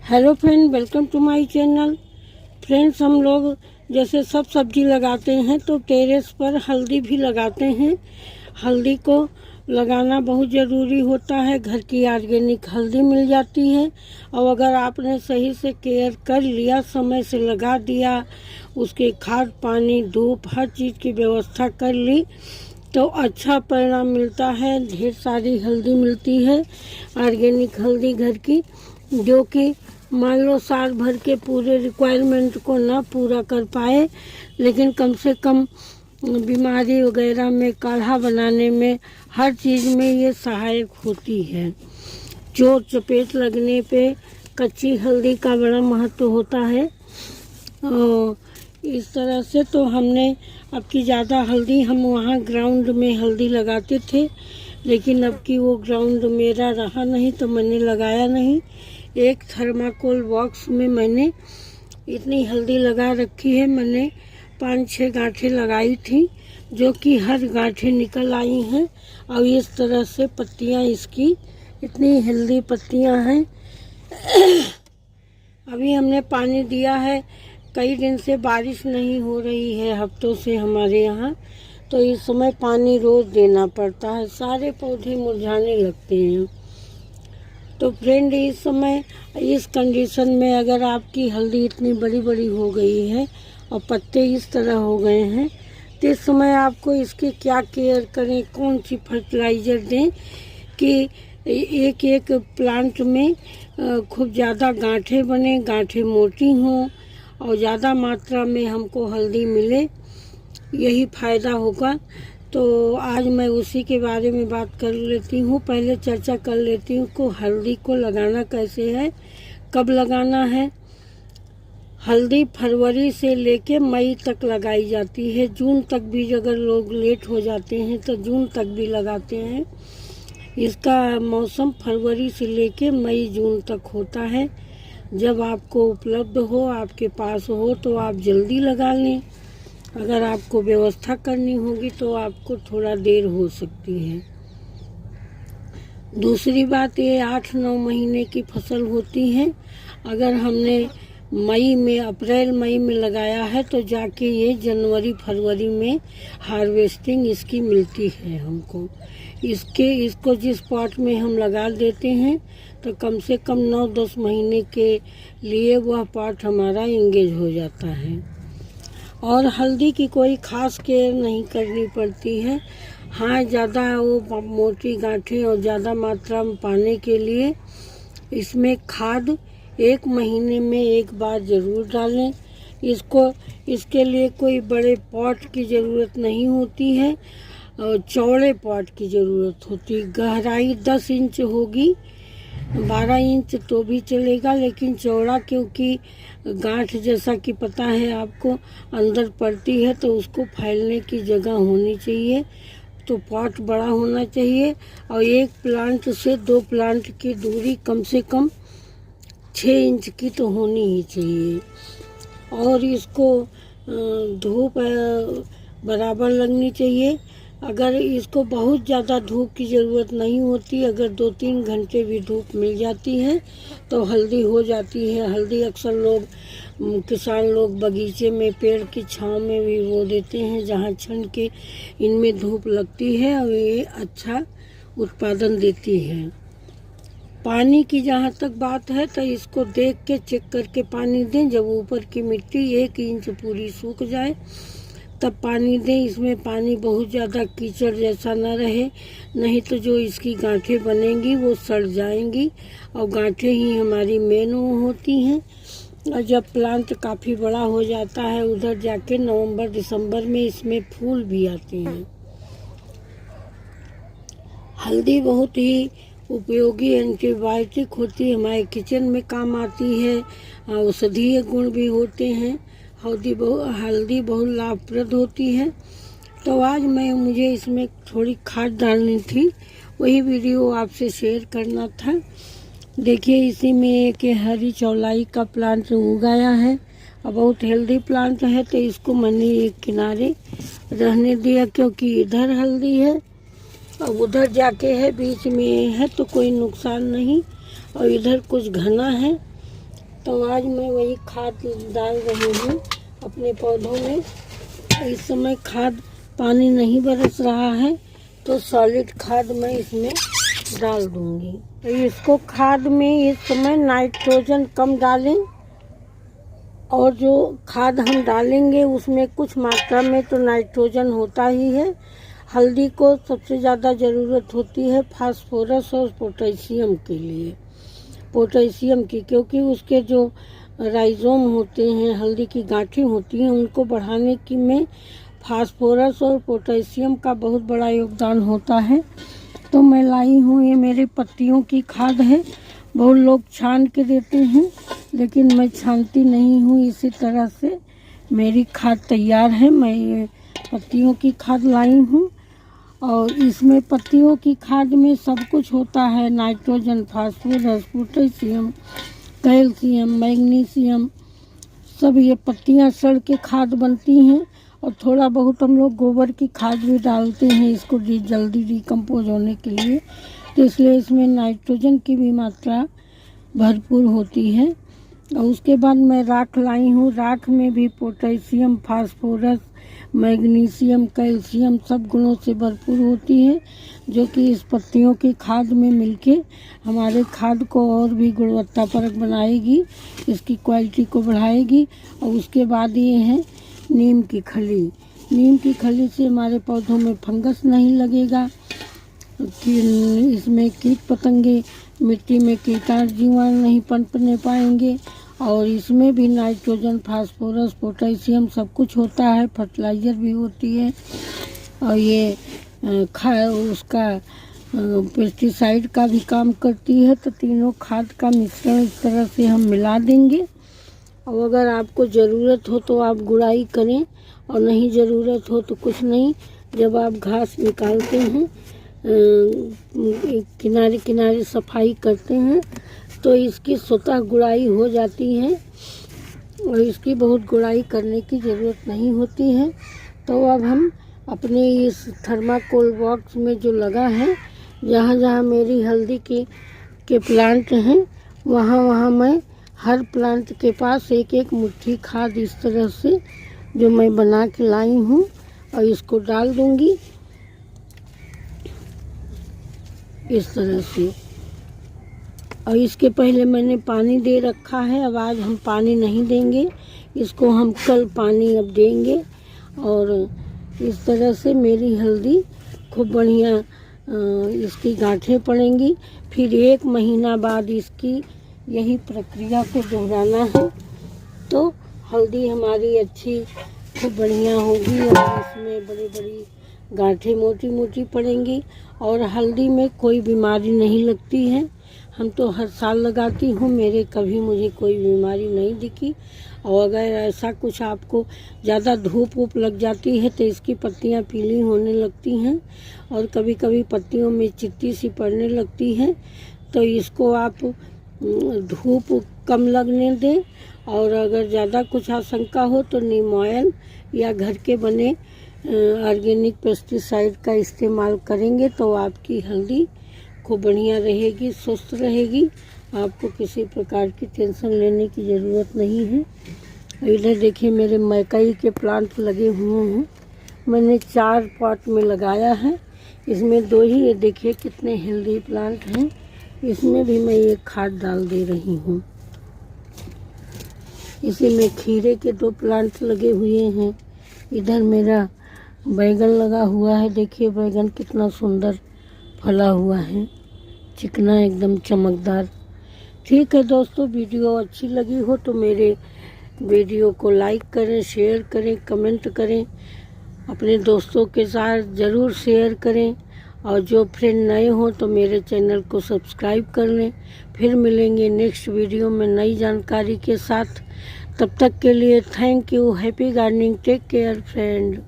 Hello friend, welcome to my channel. Friends, हम लोग जैसे सब सब्जी लगाते हैं तो टेरेस पर हल्दी भी लगाते हैं। हल्दी को लगाना बहुत ज़रूरी होता है। घर की ऑर्गेनिक हल्दी मिल जाती है और अगर आपने सही से केयर कर लिया, समय से लगा दिया, उसके खाद पानी धूप हर चीज़ की व्यवस्था कर ली तो अच्छा परिणाम मिलता है। ढेर सारी हल्दी मिलती है, ऑर्गेनिक हल्दी घर की, जो कि मान लो साल भर के पूरे रिक्वायरमेंट को ना पूरा कर पाए, लेकिन कम से कम बीमारी वगैरह में, काढ़ा बनाने में, हर चीज़ में ये सहायक होती है। चोट चपेट लगने पे कच्ची हल्दी का बड़ा महत्व होता है। और इस तरह से तो हमने अब की ज़्यादा हल्दी, हम वहाँ ग्राउंड में हल्दी लगाते थे, लेकिन अब की वो ग्राउंड मेरा रहा नहीं तो मैंने लगाया नहीं। एक थर्माकोल बॉक्स में मैंने इतनी हल्दी लगा रखी है। मैंने 5-6 गांठें लगाई थी, जो कि हर गांठें निकल आई हैं और इस तरह से पत्तियां, इसकी इतनी हेल्दी पत्तियां हैं। अभी हमने पानी दिया है, कई दिन से बारिश नहीं हो रही है, हफ्तों से हमारे यहाँ, तो इस समय पानी रोज़ देना पड़ता है। सारे पौधे मुरझाने लगते हैं। तो फ्रेंड, इस समय इस कंडीशन में अगर आपकी हल्दी इतनी बड़ी बड़ी हो गई है और पत्ते इस तरह हो गए हैं, तो इस समय आपको इसकी क्या केयर करें, कौन सी फर्टिलाइज़र दें कि एक एक प्लांट में खूब ज़्यादा गांठें बने, गांठें मोटी हों और ज़्यादा मात्रा में हमको हल्दी मिले, यही फ़ायदा होगा। तो आज मैं उसी के बारे में बात कर लेती हूँ। पहले चर्चा कर लेती हूँ को हल्दी को लगाना कैसे है, कब लगाना है। हल्दी फरवरी से लेके मई तक लगाई जाती है। जून तक भी अगर लोग लेट हो जाते हैं तो जून तक भी लगाते हैं। इसका मौसम फरवरी से लेके मई जून तक होता है। जब आपको उपलब्ध हो, आपके पास हो, तो आप जल्दी लगा लें। अगर आपको व्यवस्था करनी होगी तो आपको थोड़ा देर हो सकती है। दूसरी बात, ये 8-9 महीने की फसल होती है। अगर हमने मई में, अप्रैल मई में लगाया है तो जाके ये जनवरी फरवरी में हार्वेस्टिंग इसकी मिलती है हमको। इसको जिस पॉट में हम लगा देते हैं तो कम से कम 9-10 महीने के लिए वह पॉट हमारा एंगेज हो जाता है और हल्दी की कोई ख़ास केयर नहीं करनी पड़ती है। हाँ, ज़्यादा वो मोटी गांठें और ज़्यादा मात्रा में पाने के लिए इसमें खाद 1 महीने में 1 बार ज़रूर डालें। इसके लिए कोई बड़े पॉट की ज़रूरत नहीं होती है और चौड़े पॉट की ज़रूरत होती है। गहराई 10 इंच होगी, 12 इंच तो भी चलेगा, लेकिन चौड़ा, क्योंकि गांठ जैसा कि पता है आपको अंदर पड़ती है तो उसको फैलने की जगह होनी चाहिए। तो पॉट बड़ा होना चाहिए और एक प्लांट से 2 प्लांट की दूरी कम से कम 6 इंच की तो होनी ही चाहिए। और इसको धूप बराबर लगनी चाहिए। अगर इसको बहुत ज़्यादा धूप की ज़रूरत नहीं होती, अगर 2-3 घंटे भी धूप मिल जाती है तो हल्दी हो जाती है। हल्दी अक्सर लोग, किसान लोग बगीचे में पेड़ की छांव में भी बो देते हैं, जहाँ छन के इनमें धूप लगती है और ये अच्छा उत्पादन देती है। पानी की जहाँ तक बात है तो इसको देख के चेक करके पानी दें। जब ऊपर की मिट्टी 1 इंच पूरी सूख जाए तब पानी दें। इसमें पानी बहुत ज़्यादा कीचड़ जैसा न रहे, नहीं तो जो इसकी गांठें बनेंगी वो सड़ जाएंगी और गांठें ही हमारी मेन होती हैं। और जब प्लांट काफ़ी बड़ा हो जाता है, उधर जाके नवंबर दिसंबर में इसमें फूल भी आते हैं। हल्दी बहुत ही उपयोगी एंटीबायोटिक होती है, हमारे किचन में काम आती है। औषधीय गुण भी होते हैं। हल्दी बहुत लाभप्रद होती है। तो आज मुझे इसमें थोड़ी खाद डालनी थी, वही वीडियो आपसे शेयर करना था। देखिए, इसी में एक हरी चौलाई का प्लांट उगाया है और बहुत हेल्दी प्लांट है, तो इसको मैंने एक किनारे रहने दिया, क्योंकि इधर हल्दी है और उधर जाके है, बीच में है तो कोई नुकसान नहीं। और इधर कुछ घना है तो आज मैं वही खाद डाल रही हूँ अपने पौधों में। इस समय खाद पानी नहीं बरस रहा है तो सॉलिड खाद मैं इसमें डाल दूंगी। तो इसको खाद में इस समय नाइट्रोजन कम डालें, और जो खाद हम डालेंगे उसमें कुछ मात्रा में तो नाइट्रोजन होता ही है। हल्दी को सबसे ज़्यादा ज़रूरत होती है फास्फोरस और पोटेशियम के लिए, पोटेशियम की, क्योंकि उसके जो राइजोम होते हैं, हल्दी की गांठें होती हैं, उनको बढ़ाने की में फास्फोरस और पोटेशियम का बहुत बड़ा योगदान होता है। तो मैं लाई हूँ, ये मेरे पत्तियों की खाद है। बहुत लोग छान के देते हैं लेकिन मैं छानती नहीं हूँ। इसी तरह से मेरी खाद तैयार है। मैं ये पत्तियों की खाद लाई हूँ और इसमें पत्तियों की खाद में सब कुछ होता है, nitrogen, phosphorus, potassium, calcium, magnesium, सब ये पत्तियाँ सड़ के खाद बनती हैं। और थोड़ा बहुत हम लोग गोबर की खाद भी डालते हैं इसको जल्दी डिकम्पोज होने के लिए, तो इसलिए इसमें नाइट्रोजन की भी मात्रा भरपूर होती है। और उसके बाद मैं राख लाई हूँ। राख में भी पोटेशियम, फास्फोरस, मैग्नीशियम, कैल्शियम सब गुणों से भरपूर होती है, जो कि इस पत्तियों की खाद में मिलके हमारे खाद को और भी गुणवत्तापरक बनाएगी, इसकी क्वालिटी को बढ़ाएगी। और उसके बाद ये है नीम की खली। नीम की खली से हमारे पौधों में फंगस नहीं लगेगा, कि इसमें कीट पतंगे, मिट्टी में कीटाणु जीवाणु नहीं पनपने पाएंगे। और इसमें भी नाइट्रोजन, फास्फोरस, पोटेशियम सब कुछ होता है, फर्टिलाइज़र भी होती है। और ये उसका पेस्टिसाइड का भी काम करती है। तो तीनों खाद का मिश्रण इस तरह से हम मिला देंगे। और अगर आपको ज़रूरत हो तो आप गुड़ाई करें, और नहीं ज़रूरत हो तो कुछ नहीं। जब आप घास निकालते हैं, किनारे किनारे सफाई करते हैं, तो इसकी स्वतः गुड़ाई हो जाती है और इसकी बहुत गुड़ाई करने की ज़रूरत नहीं होती है। तो अब हम अपने इस थर्माकोल बॉक्स में जो लगा है, जहाँ जहाँ मेरी हल्दी के प्लांट हैं, वहाँ वहाँ मैं हर प्लांट के पास एक एक मुट्ठी खाद इस तरह से जो मैं बना के लाई हूँ, और इसको डाल दूँगी इस तरह से। और इसके पहले मैंने पानी दे रखा है, अब आज हम पानी नहीं देंगे, इसको हम कल पानी अब देंगे। और इस तरह से मेरी हल्दी खूब बढ़िया इसकी गांठें पड़ेंगी। फिर 1 महीना बाद इसकी यही प्रक्रिया को दोहराना है, तो हल्दी हमारी अच्छी खूब बढ़िया होगी और इसमें बड़ी बड़ी गांठें मोटी मोटी पड़ेंगी। और हल्दी में कोई बीमारी नहीं लगती है। हम तो हर साल लगाती हूँ, मेरे कभी मुझे कोई बीमारी नहीं दिखी। और अगर ऐसा कुछ आपको ज़्यादा धूप वूप लग जाती है तो इसकी पत्तियाँ पीली होने लगती हैं और कभी कभी पत्तियों में चित्ती सी पड़ने लगती है। तो इसको आप धूप कम लगने दें। और अगर ज़्यादा कुछ आशंका हो तो नीम ऑयल या घर के बने ऑर्गेनिक पेस्टिसाइड का इस्तेमाल करेंगे तो आपकी हल्दी खूब बढ़िया रहेगी, स्वस्थ रहेगी। आपको किसी प्रकार की टेंशन लेने की ज़रूरत नहीं है। इधर देखिए मेरे मकई के प्लांट लगे हुए हैं, मैंने 4 पॉट में लगाया है, इसमें 2 ही ये देखिए कितने हेल्दी प्लांट हैं। इसमें भी मैं ये खाद डाल दे रही हूँ। इसी में खीरे के 2 प्लांट लगे हुए हैं। इधर मेरा बैगन लगा हुआ है, देखिए बैगन कितना सुंदर फला हुआ है, चिकना एकदम चमकदार। ठीक है दोस्तों, वीडियो अच्छी लगी हो तो मेरे वीडियो को लाइक करें, शेयर करें, कमेंट करें, अपने दोस्तों के साथ ज़रूर शेयर करें। और जो फ्रेंड नए हो तो मेरे चैनल को सब्सक्राइब कर लें। फिर मिलेंगे नेक्स्ट वीडियो में नई जानकारी के साथ। तब तक के लिए thank you. Happy gardening, take care friend.